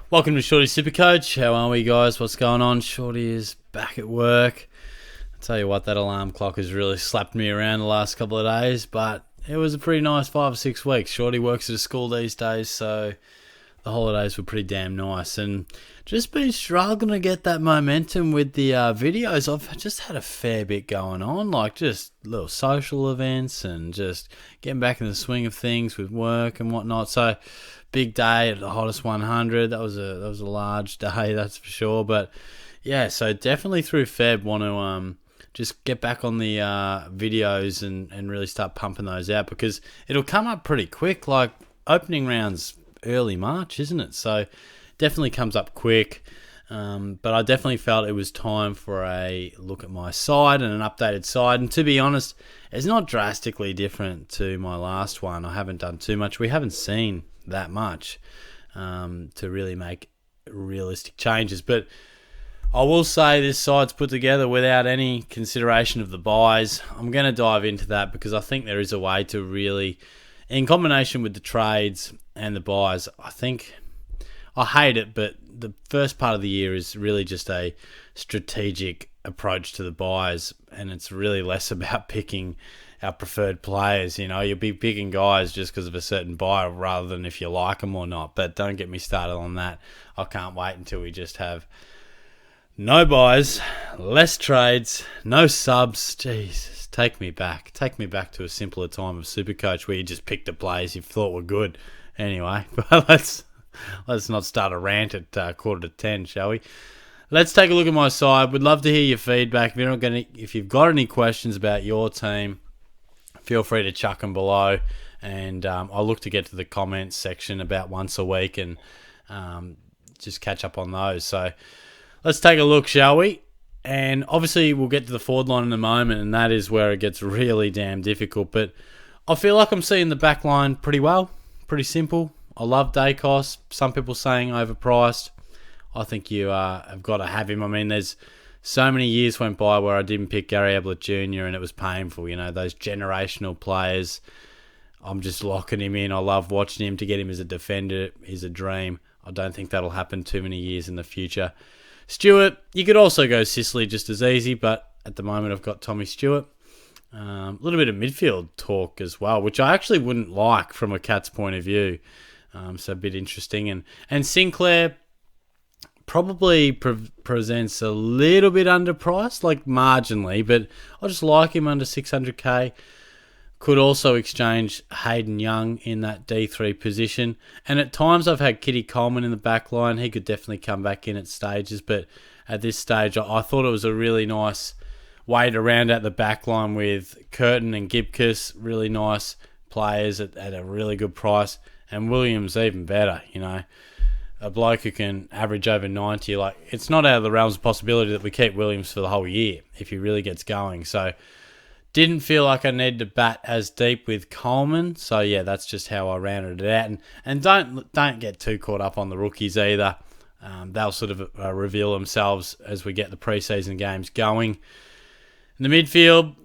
Welcome to Shorty SuperCoach. How are we, guys? What's going on? Shorty is back at work. I tell you what, that alarm clock has really slapped me around the last couple of days, but it was a pretty nice 5 or 6 weeks. Shorty works at a school these days, so the holidays were pretty damn nice. And just been struggling to get that momentum with the videos. I've just had a fair bit going on, like just little social events and just getting back in the swing of things with work and whatnot. So big day at the Hottest 100. That was a large day, that's for sure. But yeah, so definitely through Feb want to just get back on the videos and really start pumping those out, because it'll come up pretty quick. Like opening rounds early March, isn't it? So definitely comes up quick. But I definitely felt it was time for a look at my side and an updated side. And to be honest, it's not drastically different to my last one. I haven't done too much. We haven't seen that much to really make realistic changes. But I will say this side's put together without any consideration of the buys. I'm going to dive into that because I think there is a way to really, in combination with the trades and the buys, I think I hate it, but the first part of the year is really just a strategic approach to the buys, and it's really less about picking our preferred players. You know, you'll be picking guys just because of a certain buy rather than if you like them or not. But don't get me started on that. I can't wait until we just have no buys, less trades, no subs. Jesus, take me back. Take me back to a simpler time of SuperCoach where you just picked the players you thought were good. Anyway, but let's not start a rant at 9:45, shall we? Let's take a look at my side. Would love to hear your feedback. If you've got any questions about your team, feel free to chuck them below. And I'll look to get to the comments section about once a week and just catch up on those. So let's take a look, shall we? And obviously we'll get to the forward line in a moment, and that is where it gets really damn difficult. But I feel like I'm seeing the back line pretty well, pretty simple. I love Dacos. Some people saying overpriced. I think you have got to have him. I mean, there's so many years went by where I didn't pick Gary Ablett Jr. and it was painful. You know, those generational players, I'm just locking him in. I love watching him. To get him as a defender is a dream. I don't think that'll happen too many years in the future. Stewart, you could also go Sicily just as easy, but at the moment I've got Tommy Stewart. A little bit of midfield talk as well, which I actually wouldn't like from a Cats point of view. So a bit interesting. And Sinclair probably presents a little bit underpriced, like marginally, but I just like him under 600k. Could also exchange Hayden Young in that D3 position. And at times I've had Kitty Coleman in the back line. He could definitely come back in at stages, but at this stage I thought it was a really nice way to round out the back line with Curtin and Gibcus, really nice players at a really good price. And Williams even better, you know. A bloke who can average over 90. Like, it's not out of the realms of possibility that we keep Williams for the whole year if he really gets going. So, didn't feel like I needed to bat as deep with Coleman. So, yeah, that's just how I rounded it out. And don't get too caught up on the rookies either. They'll sort of reveal themselves as we get the preseason games going. In the midfield,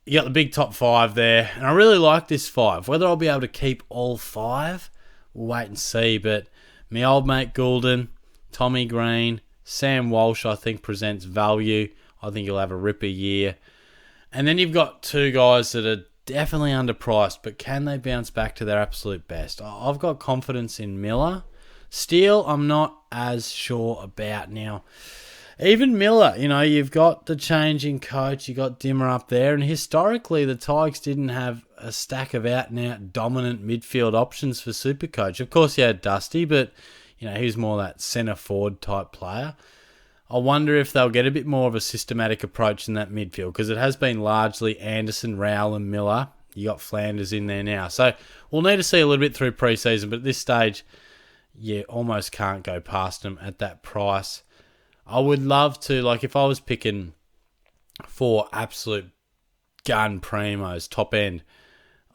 you got the big top 5 there, and I really like this 5. Whether I'll be able to keep all 5, we'll wait and see. But my old mate Goulden, Tommy Green, Sam Walsh, I think presents value. I think he'll have a ripper year. And then you've got 2 guys that are definitely underpriced, but can they bounce back to their absolute best? I've got confidence in Miller. Steele, I'm not as sure about now. Even Miller, you know, you've got the change in coach, you got Dimmer up there, and historically the Tigers didn't have a stack of out-and-out dominant midfield options for SuperCoach. Of course, you had Dusty, but, you know, he's more that centre-forward type player. I wonder if they'll get a bit more of a systematic approach in that midfield, because it has been largely Anderson, Rowell and Miller. You got Flanders in there now. So we'll need to see a little bit through pre-season, but at this stage, you almost can't go past them at that price. I would love to, like, if I was picking 4 absolute gun primos, top end,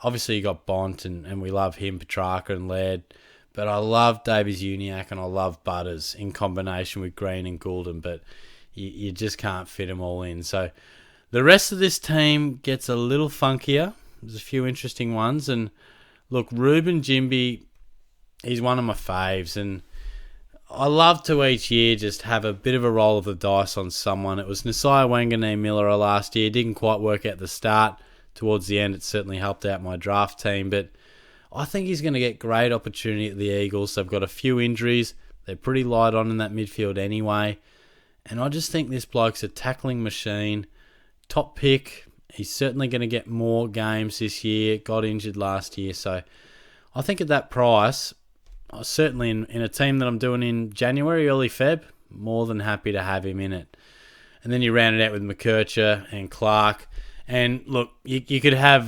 obviously you got Bont and we love him, Petrarca and Laird, but I love Davies Uniacke and I love Butters in combination with Green and Goulden, but you just can't fit them all in. So the rest of this team gets a little funkier. There's a few interesting ones, and look, Ruben Jimby, he's one of my faves, and I love to each year just have a bit of a roll of the dice on someone. It was Nasiah Wanganeen-Miller last year. Didn't quite work at the start. Towards the end, it certainly helped out my draft team. But I think he's going to get great opportunity at the Eagles. They've got a few injuries. They're pretty light on in that midfield anyway. And I just think this bloke's a tackling machine. Top pick. He's certainly going to get more games this year. Got injured last year. So I think at that price, certainly in a team that I'm doing in January, early Feb, more than happy to have him in it. And then you round it out with McKercher and Clark. And look, you could have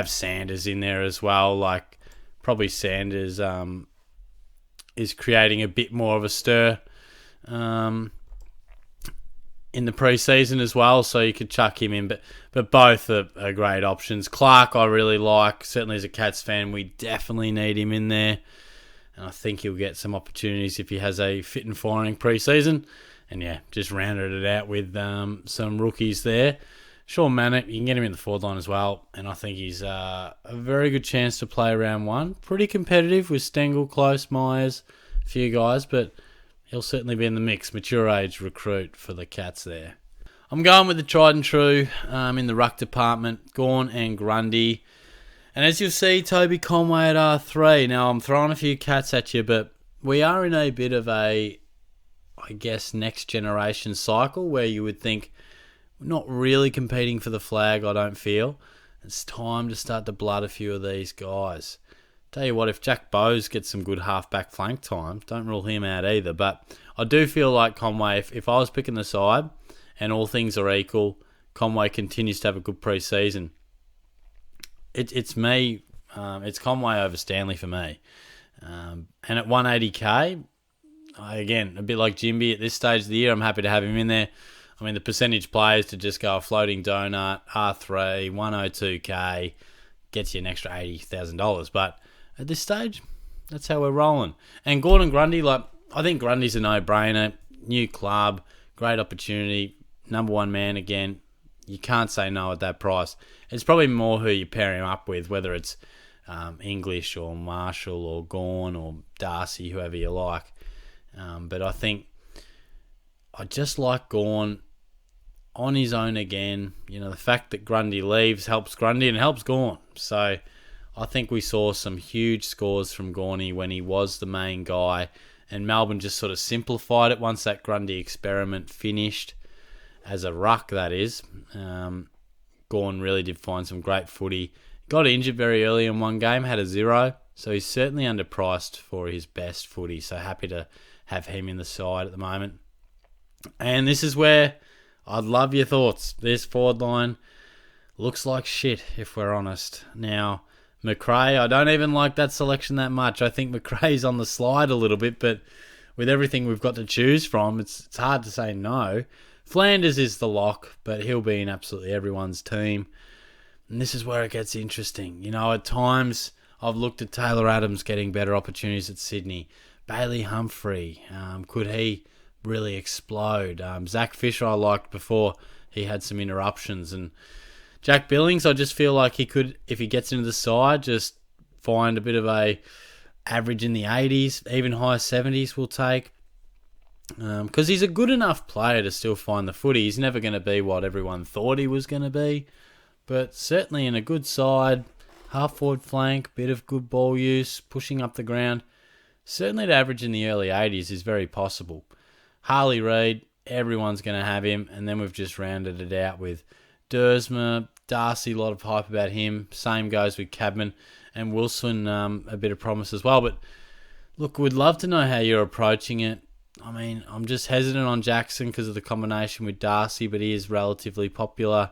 Sanders in there as well. Like probably Sanders is creating a bit more of a stir in the preseason as well, so you could chuck him in. But both are great options. Clark I really like. Certainly as a Cats fan, we definitely need him in there. And I think he'll get some opportunities if he has a fit and firing preseason. And yeah, just rounded it out with some rookies there. Sean Mannett, you can get him in the forward line as well. And I think he's a very good chance to play round one. Pretty competitive with Stengel, Close, Myers, a few guys, but he'll certainly be in the mix. Mature age recruit for the Cats there. I'm going with the tried and true in the ruck department, Gawn and Grundy. And as you'll see, Toby Conway at R3. Now, I'm throwing a few Cats at you, but we are in a bit of a, I guess, next generation cycle where you would think we're not really competing for the flag, I don't feel. It's time to start to blood a few of these guys. Tell you what, if Jack Bowes gets some good half-back flank time, don't rule him out either. But I do feel like Conway, if I was picking the side and all things are equal, Conway continues to have a good pre-season. It's me. It's Conway over Stanley for me. And at 180k, again, a bit like Jimby at this stage of the year, I'm happy to have him in there. I mean, the percentage players to just go a floating donut, R3, 102k, gets you an extra $80,000. But at this stage, that's how we're rolling. And Gordon Grundy, I think Grundy's a no-brainer. New club, great opportunity, number one man again. You can't say no at that price. It's probably more who you pair him up with, whether it's English or Marshall or Gawn or Darcy, whoever you like. But I think I just like Gawn on his own again. You know, the fact that Grundy leaves helps Grundy and helps Gawn. So I think we saw some huge scores from Gawny when he was the main guy, and Melbourne just sort of simplified it once that Grundy experiment finished, as a ruck, that is. Gawn really did find some great footy. Got injured very early in one game, had a 0, so he's certainly underpriced for his best footy, so happy to have him in the side at the moment. And this is where I'd love your thoughts. This forward line looks like shit, if we're honest. Now, McRae, I don't even like that selection that much. I think McRae's on the slide a little bit, but with everything we've got to choose from, it's hard to say no. Flanders is the lock, but he'll be in absolutely everyone's team. And this is where it gets interesting. You know, at times I've looked at Taylor Adams getting better opportunities at Sydney. Bailey Humphrey, could he really explode? Zach Fisher I liked before he had some interruptions. And Jack Billings, I just feel like he could, if he gets into the side, just find a bit of a average in the 80s, even high 70s we'll take. Because he's a good enough player to still find the footy. He's never going to be what everyone thought he was going to be. But certainly in a good side, half-forward flank, bit of good ball use, pushing up the ground. Certainly to average in the early 80s is very possible. Harley Reid, everyone's going to have him. And then we've just rounded it out with Dersma, Darcy, a lot of hype about him. Same goes with Cadman and Wilson, a bit of promise as well. But look, we'd love to know how you're approaching it. I mean, I'm just hesitant on Jackson because of the combination with Darcy, but he is relatively popular.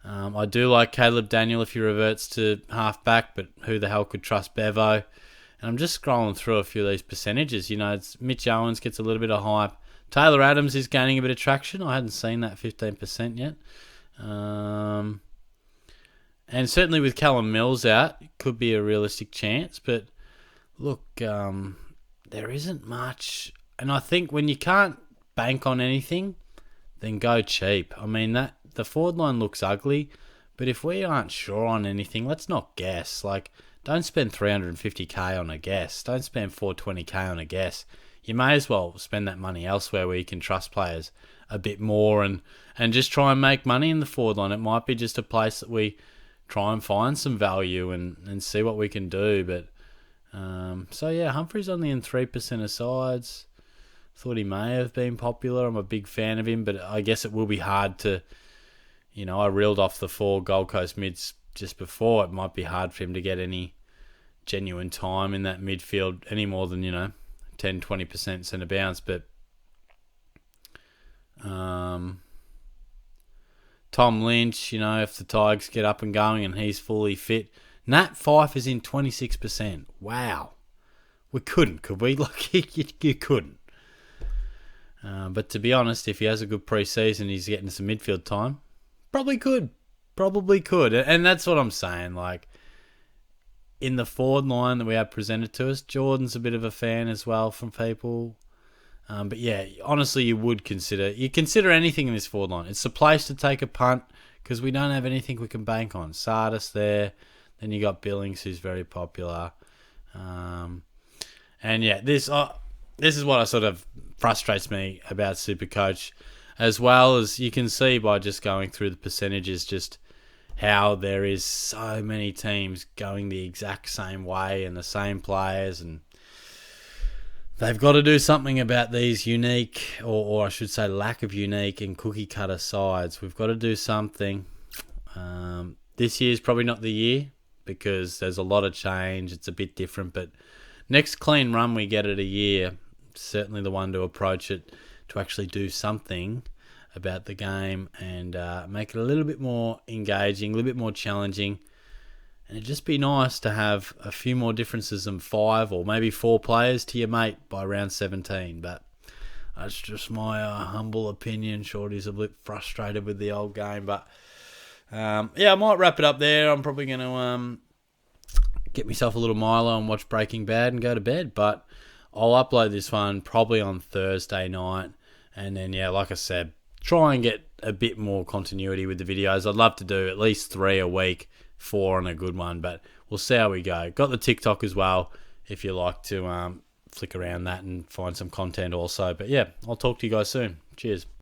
I do like Caleb Daniel if he reverts to half-back, but who the hell could trust Bevo? And I'm just scrolling through a few of these percentages. You know, Mitch Owens gets a little bit of hype. Taylor Adams is gaining a bit of traction. I hadn't seen that 15% yet. And certainly with Callum Mills out, it could be a realistic chance. But look, there isn't much. And I think when you can't bank on anything, then go cheap. I mean, that the forward line looks ugly, but if we aren't sure on anything, let's not guess. Like, don't spend 350k on a guess. Don't spend 420k on a guess. You may as well spend that money elsewhere where you can trust players a bit more and just try and make money in the forward line. It might be just a place that we try and find some value and see what we can do. But so yeah, Humphrey's only in 3% of sides. Thought he may have been popular. I'm a big fan of him, but I guess it will be hard to, I reeled off the 4 Gold Coast mids just before. It might be hard for him to get any genuine time in that midfield any more than, 10-20% centre bounce. But Tom Lynch, if the Tigers get up and going and he's fully fit. Nat Fyfe is in 26%. Wow. We couldn't, could we? You couldn't. But to be honest, if he has a good pre-season, he's getting some midfield time. Probably could. And that's what I'm saying. In the forward line that we have presented to us, Jordan's a bit of a fan as well from people. But yeah, honestly, you consider anything in this forward line. It's the place to take a punt because we don't have anything we can bank on. Sardis there. Then you got Billings, who's very popular. And yeah, this is what sort of frustrates me about SuperCoach, as well as you can see by just going through the percentages, just how there is so many teams going the exact same way and the same players, and they've got to do something about these unique, or I should say lack of unique and cookie cutter sides. We've got to do something. This year's probably not the year because there's a lot of change. It's a bit different, but next clean run we get at a year, certainly the one to approach it, to actually do something about the game and make it a little bit more engaging, a little bit more challenging. And it'd just be nice to have a few more differences than 5 or maybe 4 players to your mate by round 17. But that's just my humble opinion. Shorty's a bit frustrated with the old game. But yeah, I might wrap it up there. I'm probably going to get myself a little Milo and watch Breaking Bad and go to bed. But I'll upload this one probably on Thursday night. And then, yeah, like I said, try and get a bit more continuity with the videos. I'd love to do at least 3 a week, 4 on a good one, but we'll see how we go. Got the TikTok as well if you like to flick around that and find some content also. But yeah, I'll talk to you guys soon. Cheers.